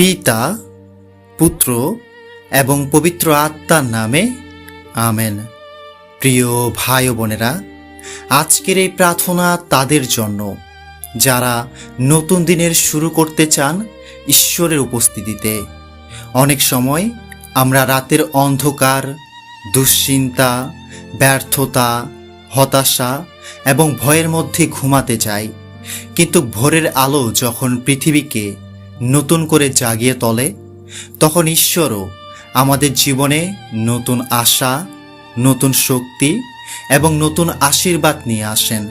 পিতা, পুত্র এবং পবিত্র আত্মার নামে আমেন। প্রিয় ভাই ও বোনেরা, আজকের এই প্রার্থনা তাদের জন্য যারা নতুন দিনের শুরু করতে চান ঈশ্বরের উপস্থিতিতে। অনেক সময় আমরা রাতের অন্ধকার, দুশ্চিন্তা, ব্যর্থতা, হতাশা এবং ভয়ের মধ্যে ঘুমাতে যাই, কিন্তু ভোরের আলো যখন পৃথিবীকে নতুন করে জাগিয়ে তোলে, তখন ঈশ্বরও আমাদের জীবনে নতুন আশা, নতুন শক্তি এবং নতুন আশীর্বাদ নিয়ে আসেন।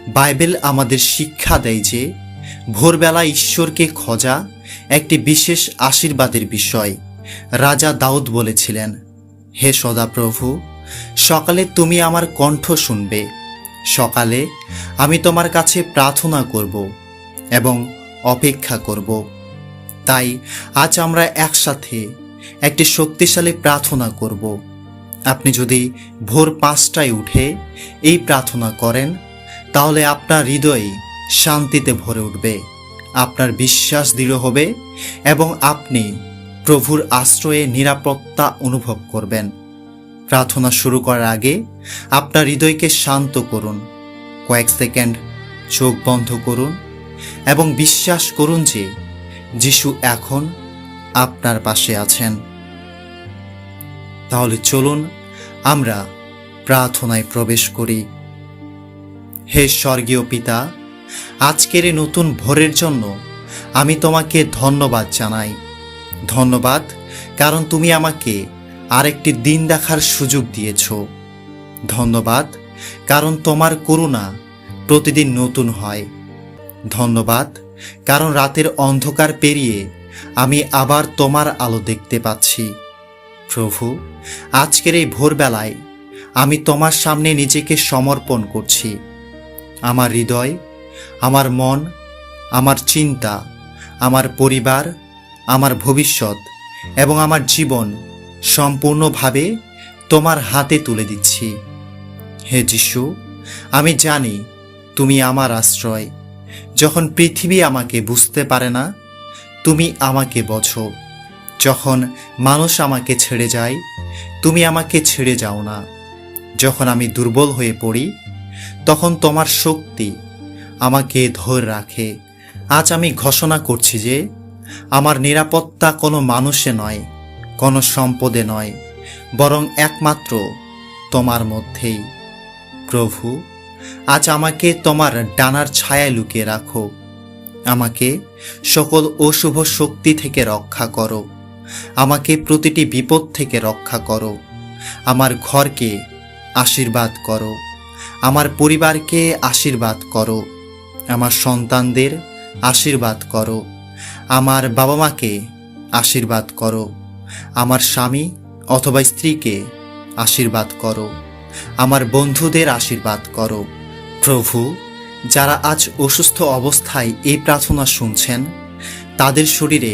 বাইবেল আমাদের শিক্ষা দেয় যে ভোরবেলা ঈশ্বরকে খোঁজা একটি বিশেষ আশীর্বাদের বিষয়। রাজা দাউদ বলেছিলেন, হে সদাপ্রভু, সকালে তুমি আমার কণ্ঠ শুনবে, সকালে আমি তোমার কাছে প্রার্থনা করব এবং অপেক্ষা করব। তাই আজ আমরা একসাথে একটি শক্তিশালী প্রার্থনা করব। আপনি যদি ভোর 5টায় উঠে এই প্রার্থনা করেন, তাহলে আপনার হৃদয় শান্তিতে ভরে উঠবে, আপনার বিশ্বাস দৃঢ় হবে এবং আপনি প্রভুর আশ্রয়ে নিরাপত্তা অনুভব করবেন। প্রার্থনা শুরু করার আগে আপনার হৃদয়কে শান্ত করুন, কয়েক সেকেন্ড চোখ বন্ধ করুন এবং বিশ্বাস করুন যে যিশু এখন আপনার পাশে আছেন। তাহলে চলুন আমরা প্রার্থনায় প্রবেশ করি। হে স্বর্গীয় পিতা, আজকের এই নতুন ভোরের জন্য আমি তোমাকে ধন্যবাদ জানাই। ধন্যবাদ কারণ তুমি আমাকে আরেকটি দিন দেখার সুযোগ দিয়েছ। ধন্যবাদ কারণ তোমার করুণা প্রতিদিন নতুন হয়। ধন্যবাদ কারণ রাতের অন্ধকার পেরিয়ে আমি আবার তোমার আলো দেখতে পাচ্ছি। প্রভু, আজকের এই ভোরবেলায় আমি তোমার সামনে নিজেকে সমর্পণ করছি। আমার হৃদয়, আমার মন, আমার চিন্তা, আমার পরিবার, আমার ভবিষ্যৎ এবং আমার জীবন সম্পূর্ণভাবে তোমার হাতে তুলে দিচ্ছি। হে যিশু, আমি জানি তুমি আমার আশ্রয়। যখন পৃথিবী আমাকে বুঝতে পারে না, তুমি আমাকে বোঝো। যখন মানুষ আমাকে ছেড়ে যায়, তুমি আমাকে ছেড়ে যাও না। যখন আমি দুর্বল হয়ে পড়ি, তখন তোমার শক্তি আমাকে ধরে রাখে। আজ আমি ঘোষণা করছি যে আমার নিরাপত্তা কোনো মানুষে নয়, কোনো সম্পদে নয়, বরং একমাত্র তোমার মধ্যেই। প্রভু, আজ আমাকে তোমার ডানার ছায়ায় লুকিয়ে রাখো। আমাকে সকল অশুভ শক্তি থেকে রক্ষা করো। আমাকে প্রতিটি বিপদ থেকে রক্ষা করো। আমার ঘরকে আশীর্বাদ করো, আমার পরিবারকে আশীর্বাদ করো, আমার সন্তানদের আশীর্বাদ করো, আমার বাবা মাকে আশীর্বাদ করো, আমার স্বামী অথবা স্ত্রীকে আশীর্বাদ করো, আমার বন্ধুদের আশীর্বাদ করো। প্রভু, যারা আজ অসুস্থ অবস্থায় এই প্রার্থনা শুনছেন, তাদের শরীরে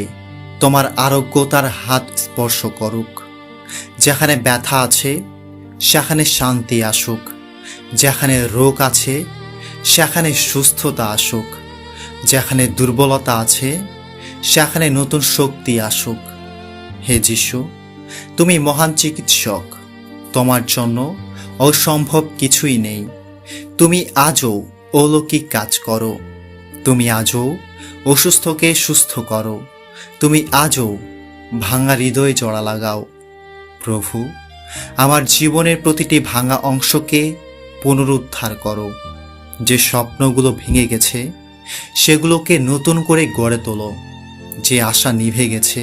তোমার আরোগ্যতার হাত স্পর্শ করুক। যেখানে ব্যথা আছে সেখানে শান্তি আসুক, যেখানে রোগ আছে সেখানে সুস্থতা আসুক, যেখানে দুর্বলতা আছে সেখানে নতুন শক্তি আসুক। হে যিশু, তুমি মহান চিকিৎসক, তোমার জন্য অসম্ভব কিছুই নেই। তুমি আজও অলৌকিক কাজ করো। তুমি আজও অসুস্থকে সুস্থ করো। তুমি আজও ভাঙা হৃদয়ে জোড়া লাগাও। প্রভু, আমার জীবনের প্রতিটি ভাঙা অংশকে পুনরুদ্ধার করো। যে স্বপ্নগুলো ভেঙে গেছে সেগুলোকে নতুন করে গড়ে তোলো। যে আশা নিভে গেছে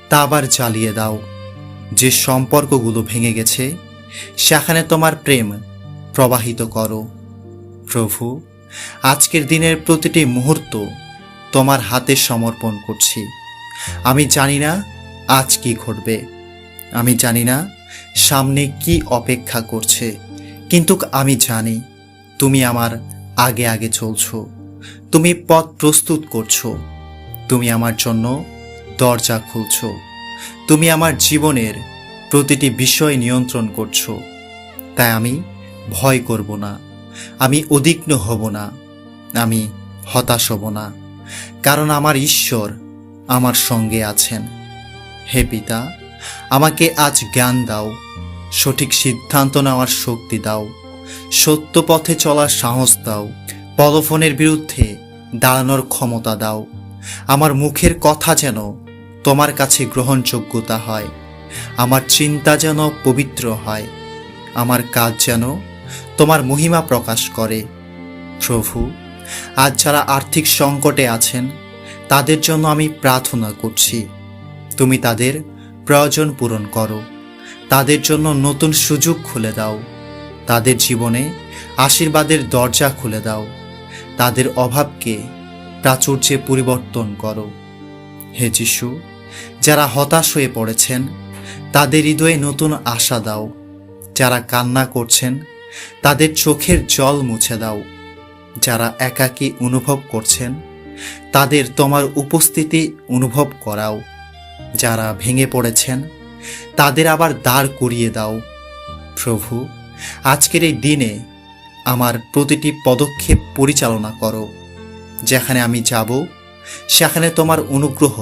তা আবার জ্বালিয়ে দাও। যে সম্পর্কগুলো ভেঙে গেছে সেখানে তোমার প্রেম প্রবাহিত করো। প্রভু, আজকের দিনের প্রতিটি মুহূর্ত তোমার হাতে সমর্পণ করছি। আমি জানি না আজ কি ঘটবে, আমি জানি না সামনে কি অপেক্ষা করছে, কিন্তু আমি জানি তুমি আমার আগে আগে চলছো। তুমি পথ প্রস্তুত করছো। তুমি আমার জন্য দরজা খুলছো। তুমি আমার জীবনের প্রতিটি বিষয় নিয়ন্ত্রণ করছো। তাই আমি ভয় করব না, আমি উদ্বিগ্ন হব না, আমি হতাশ হব না, কারণ আমার ঈশ্বর আমার সঙ্গে আছেন। হে পিতা, আমাকে আজ জ্ঞান দাও, সঠিক সিদ্ধান্ত নেওয়ার শক্তি দাও, সত্য পথে চলার সাহস দাও, পদফনের বিরুদ্ধে দাঁড়ানোর ক্ষমতা দাও। আমার মুখের কথা যেন তোমার কাছে গ্রহণযোগ্যতা হয়, আমার চিন্তা যেন পবিত্র হয়, আমার কাজ যেন তোমার মহিমা প্রকাশ করে। প্রভু, আজ যারা আর্থিক সংকটে আছেন তাদের জন্য আমি প্রার্থনা করছি। তুমি তাদের প্রয়োজন পূরণ করো, তাদের জন্য নতুন সুযোগ খুলে দাও, তাদের জীবনে আশীর্বাদের দরজা খুলে দাও, তাদের অভাবকে প্রাচুর্যে পরিবর্তন করো। হে যিশু, যারা হতাশ হয়ে পড়েছেন তাদের হৃদয়ে নতুন আশা দাও, যারা কান্না করছেন তাদের চোখের জল মুছে দাও, যারা একাকী অনুভব করছেন তাদের তোমার উপস্থিতি অনুভব করাও, যারা ভেঙে পড়েছেন তাদের আবার দাঁড় করিয়ে দাও। প্রভু, আজকের এই দিনে আমার প্রতিটি পদক্ষেপ পরিচালনা করো। যেখানে আমি যাব সেখানে তোমার অনুগ্রহ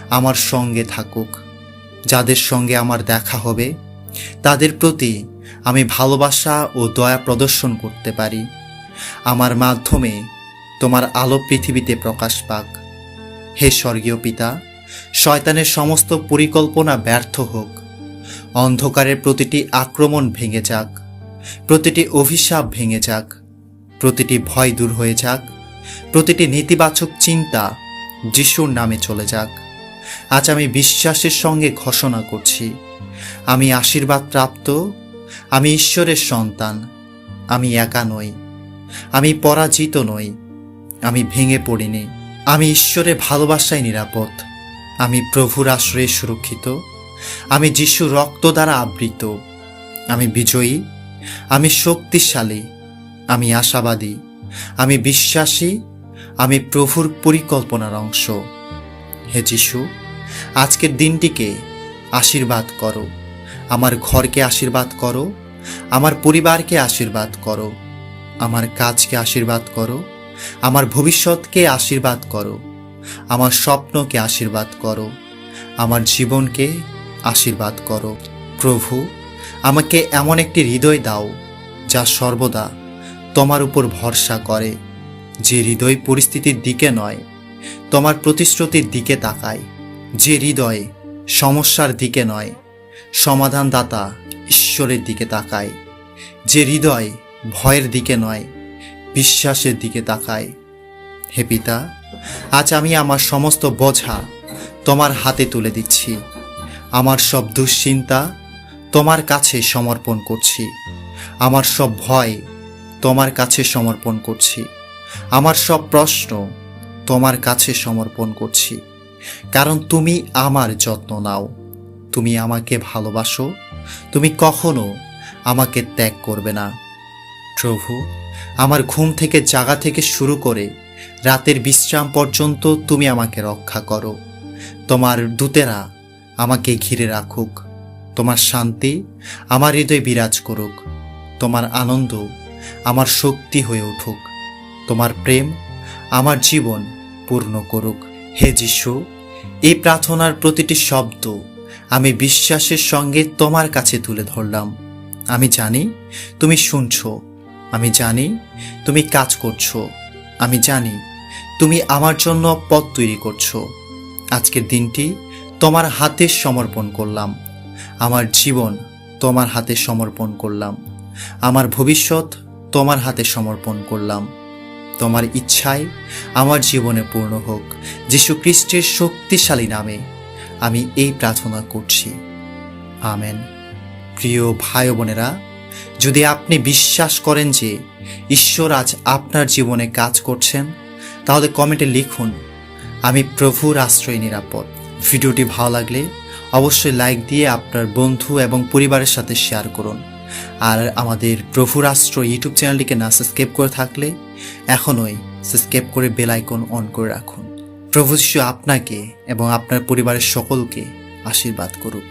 আমার সঙ্গে থাকুক। যাদের সঙ্গে আমার দেখা হবে তাদের প্রতি আমি ভালোবাসা ও দয়া প্রদর্শন করতে পারি। আমার মাধ্যমে তোমার আলো পৃথিবীতে প্রকাশ পাক। হে স্বর্গীয় পিতা, শয়তানের সমস্ত পরিকল্পনা ব্যর্থ হোক, অন্ধকারের প্রতিটি আক্রমণ ভেঙে যাক, প্রতিটি অভিশাপ ভেঙে যাক, প্রতিটি ভয় দূর হয়ে যাক, প্রতিটি নেতিবাচক চিন্তা যিশুর নামে চলে যাক। আজ আমি বিশ্বাসের সঙ্গে ঘোষণা করছি, আমি আশীর্বাদ প্রাপ্ত, আমি ঈশ্বরের সন্তান, আমি একা নই, আমি পরাজিত নই, আমি ভেঙে পড়িনি, আমি ঈশ্বরের ভালোবাসায় নিরাপদ, আমি প্রভুর আশ্রয়ে সুরক্ষিত, আমি যিশুর রক্ত দ্বারা আবৃত, আমি বিজয়ী, আমি শক্তিশালী, আমি আশাবাদী, আমি বিশ্বাসী, আমি প্রভুর পরিকল্পনার অংশ। হে যিশু, আজকের দিনটিকে আশীর্বাদ করো, আমার ঘরকে আশীর্বাদ করো, আমার পরিবারকে আশীর্বাদ করো, আমার কাজকে আশীর্বাদ করো, আমার ভবিষ্যৎকে আশীর্বাদ করো, আমার স্বপ্নকে আশীর্বাদ করো, আমার জীবনকে আশীর্বাদ করো। প্রভু, আমাকে এমন একটি হৃদয় দাও যা সর্বদা তোমার উপর ভরসা করে, যে হৃদয় পরিস্থিতির দিকে নয়, তোমার প্রতিশ্রুতির দিকে তাকায়, যে হৃদয় সমস্যার দিকে নয়, সমাধানদাতা ঈশ্বরের দিকে তাকায়, যে হৃদয় ভয়ের দিকে নয়, বিশ্বাসের দিকে তাকায়। হে পিতা, আজ আমি আমার সমস্ত বোঝা তোমার হাতে তুলে দিচ্ছি। আমার সব দুশ্চিন্তা তোমার কাছে সমর্পণ করছি, আমার সব ভয় তোমার কাছে সমর্পণ করছি, আমার সব প্রশ্ন তোমার কাছে সমর্পণ করছি, কারণ তুমি আমার যত্ন নাও, তুমি আমাকে ভালোবাসো, তুমি কখনো আমাকে ত্যাগ করবে না। প্রভু, আমার ঘুম থেকে জাগা থেকে শুরু করে রাতের বিশ্রাম পর্যন্ত তুমি আমাকে রক্ষা করো। তোমার দূতেরা আমাকে ঘিরে রাখুক, তোমার শান্তি আমার হৃদয়ে বিরাজ করুক, তোমার আনন্দ আমার শক্তি হয়ে উঠুক, তোমার প্রেম আমার জীবন পূর্ণ করুক। হে যিশু, এই প্রার্থনার প্রতিটি শব্দ আমি বিশ্বাসের সঙ্গে তোমার কাছে তুলে ধরলাম। আমি জানি তুমি শুনছো, আমি জানি তুমি কাজ করছো, আমি জানি তুমি আমার জন্য পথ তৈরি করছো। আজকের দিনটি তোমার হাতে সমর্পণ করলাম, আমার জীবন তোমার হাতে সমর্পণ করলাম, আমার ভবিষ্যৎ তোমার হাতে সমর্পণ করলাম। তোমার ইচ্ছায় আমার জীবনে পূর্ণ হোক। যীশু খ্রিস্টের শক্তিশালী নামে আমি এই প্রার্থনা করছি, আমেন। প্রিয় ভাই বোনেরা, যদি আপনি বিশ্বাস করেন যে ঈশ্বর আজ আপনার জীবনে কাজ করছেন, তাহলে কমেন্টে লিখুন, আমি প্রভুর আশ্রয়ে নিরাপদ। ভিডিওটি ভালো লাগলে অবশ্যই লাইক দিয়ে আপনার বন্ধু এবং পরিবারের সাথে শেয়ার করুন। আর আমাদের প্রভুর আশ্রয় ইউটিউব চ্যানেলটিকে না সাবস্ক্রাইব করে থাকলে এখনই সাবস্ক্রাইব করে বেল আইকন অন করে রাখুন। প্রভু যিশু আপনাকে এবং আপনার পরিবারের সকলকে আশীর্বাদ করুক।